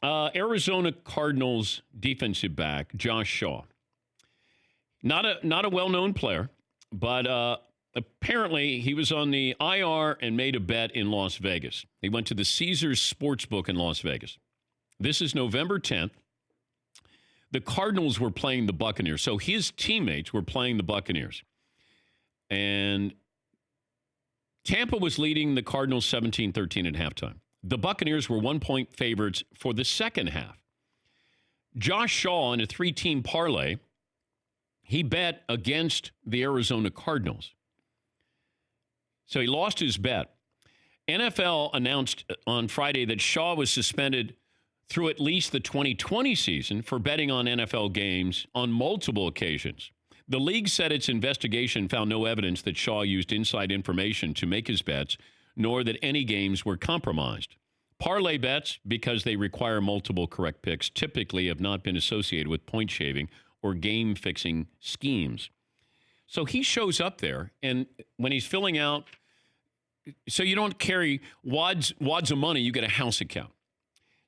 Arizona Cardinals defensive back Josh Shaw. Not a well-known player, but apparently he was on the IR and made a bet in Las Vegas. He went to the Caesars Sportsbook in Las Vegas. This is November 10th. The Cardinals were playing the Buccaneers, so his teammates were playing the Buccaneers. And Tampa was leading the Cardinals 17-13 at halftime. The Buccaneers were 1-point favorites for the second half. Josh Shaw, in a 3-team parlay, he bet against the Arizona Cardinals. So he lost his bet. NFL announced on Friday that Shaw was suspended through at least the 2020 season for betting on NFL games on multiple occasions. The league said its investigation found no evidence that Shaw used inside information to make his bets, nor that any games were compromised. Parlay bets, because they require multiple correct picks, typically have not been associated with point shaving or game-fixing schemes. So he shows up there, and when he's filling out, so you don't carry wads of money, you get a house account.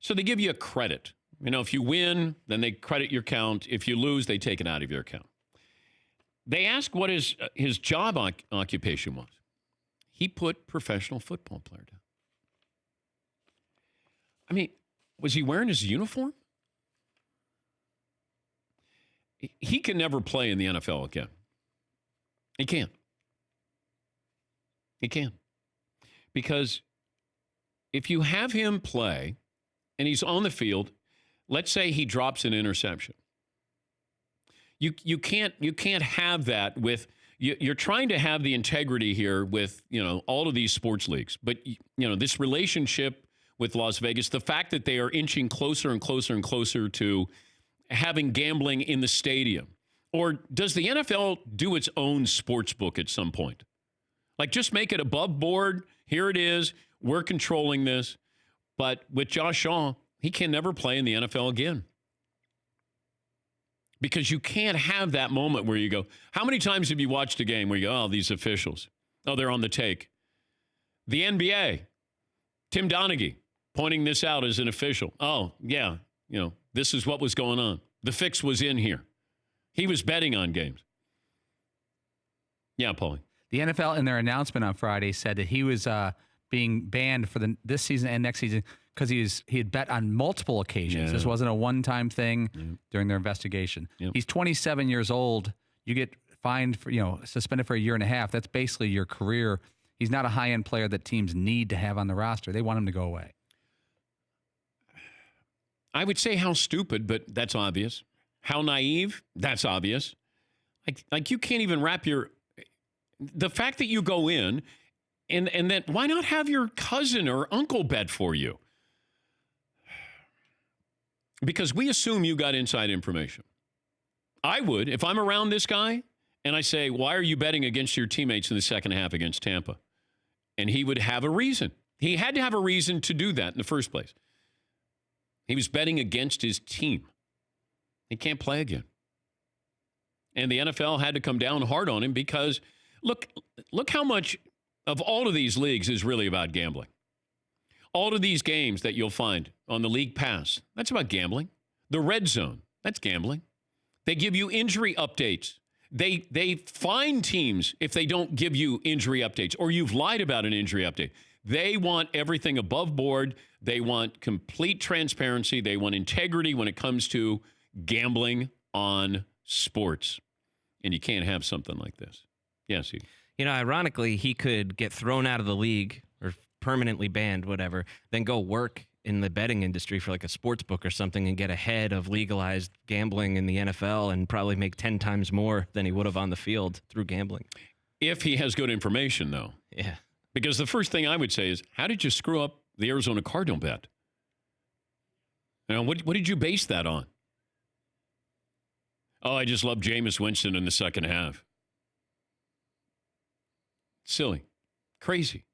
So they give you a credit. You know, if you win, then they credit your account. If you lose, they take it out of your account. They asked what his job occupation was. He put professional football player down. I mean, was he wearing his uniform? He can never play in the NFL again. He can't. He can't. Because if you have him play and he's on the field, let's say he drops an interception. You can't have that with you're trying to have the integrity here with, you know, all of these sports leagues. But, you know, this relationship with Las Vegas, the fact that they are inching closer and closer and closer to having gambling in the stadium. Or does the NFL do its own sports book at some point? Like, just make it above board. Here it is. We're controlling this. But with Josh Shaw, he can never play in the NFL again. Because you can't have that moment where you go, how many times have you watched a game where you go, oh, these officials, oh, they're on the take. The NBA, Tim Donaghy pointing this out as an official. Oh, yeah, you know, this is what was going on. The fix was in here. He was betting on games. Yeah, Paulie. The NFL in their announcement on Friday said that he was being banned for this season and next season because he had bet on multiple occasions. Yeah. This wasn't a one-time thing during their investigation. Yep. He's 27 years old. You get fined for, suspended for a year and a half. That's basically your career. He's not a high-end player that teams need to have on the roster. They want him to go away. I would say how stupid, but that's obvious. How naive, that's obvious. Like you can't even wrap the fact that you go in and then why not have your cousin or uncle bet for you? Because we assume you got inside information. I would, if I'm around this guy and I say, why are you betting against your teammates in the second half against Tampa? And he would have a reason. He had to have a reason to do that in the first place. He was betting against his team. He can't play again. And the NFL had to come down hard on him because look how much of all of these leagues is really about gambling. All of these games that you'll find on the League Pass, that's about gambling. The Red Zone, that's gambling. They give you injury updates. They fine teams if they don't give you injury updates or you've lied about an injury update. They want everything above board. They want complete transparency. They want integrity when it comes to gambling on sports. And you can't have something like this. Yes, Steve. Ironically, he could get thrown out of the league or permanently banned, whatever, then go work in the betting industry for like a sports book or something and get ahead of legalized gambling in the NFL and probably make 10 times more than he would have on the field through gambling. If he has good information, though. Yeah. Because the first thing I would say is, how did you screw up the Arizona Cardinal bet? What did you base that on? Oh, I just love Jameis Winston in the second half. Silly. Crazy.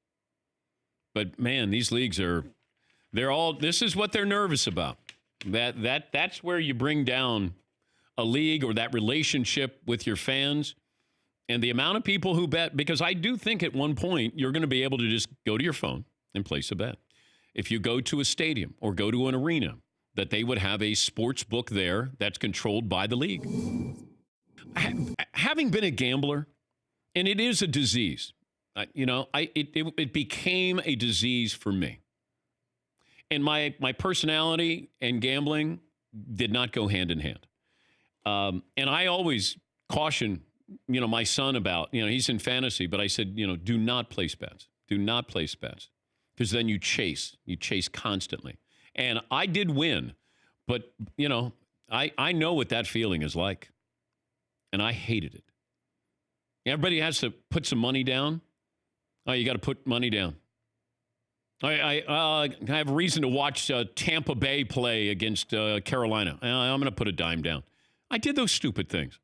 But, man, these leagues this is what they're nervous about. That's where you bring down a league or that relationship with your fans. And the amount of people who bet, because I do think at one point you're going to be able to just go to your phone and place a bet. If you go to a stadium or go to an arena, that they would have a sports book there that's controlled by the league. Having been a gambler, and it is a disease, it became a disease for me. And my personality and gambling did not go hand in hand. And I always caution, my son about, he's in fantasy, but I said, do not place bets. Do not place bets. Because then you chase constantly. And I did win, but, I know what that feeling is like. And I hated it. Everybody has to put some money down. Oh, you got to put money down. I have reason to watch Tampa Bay play against Carolina. I'm going to put a dime down. I did those stupid things.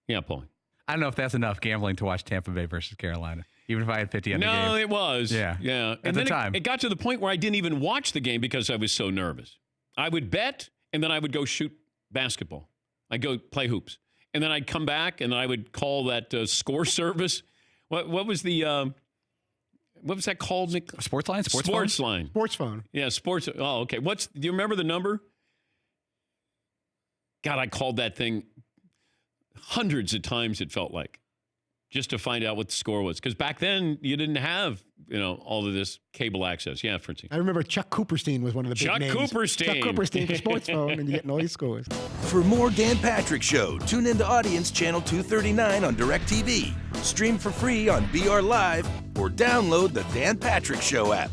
Yeah, Paul. I don't know if that's enough gambling to watch Tampa Bay versus Carolina, even if I had 50 on the game. No, it was. Yeah. And the then time. It got to the point where I didn't even watch the game because I was so nervous. I would bet, and then I would go shoot basketball. I'd go play hoops. And then I'd come back, and I would call that score service. What was the... what was that called, Nick? Sports line? Sports line. Sports phone. Yeah, sports. Oh, okay. Do you remember the number? God, I called that thing hundreds of times, it felt like, just to find out what the score was. Because back then, you didn't have, all of this cable access. Yeah, Francine. I remember Chuck Cooperstein was one of the big names. Chuck Cooperstein for sports phone, and you get all these scores. For more Dan Patrick Show, tune into Audience Channel 239 on DirecTV. Stream for free on BR Live or download the Dan Patrick Show app.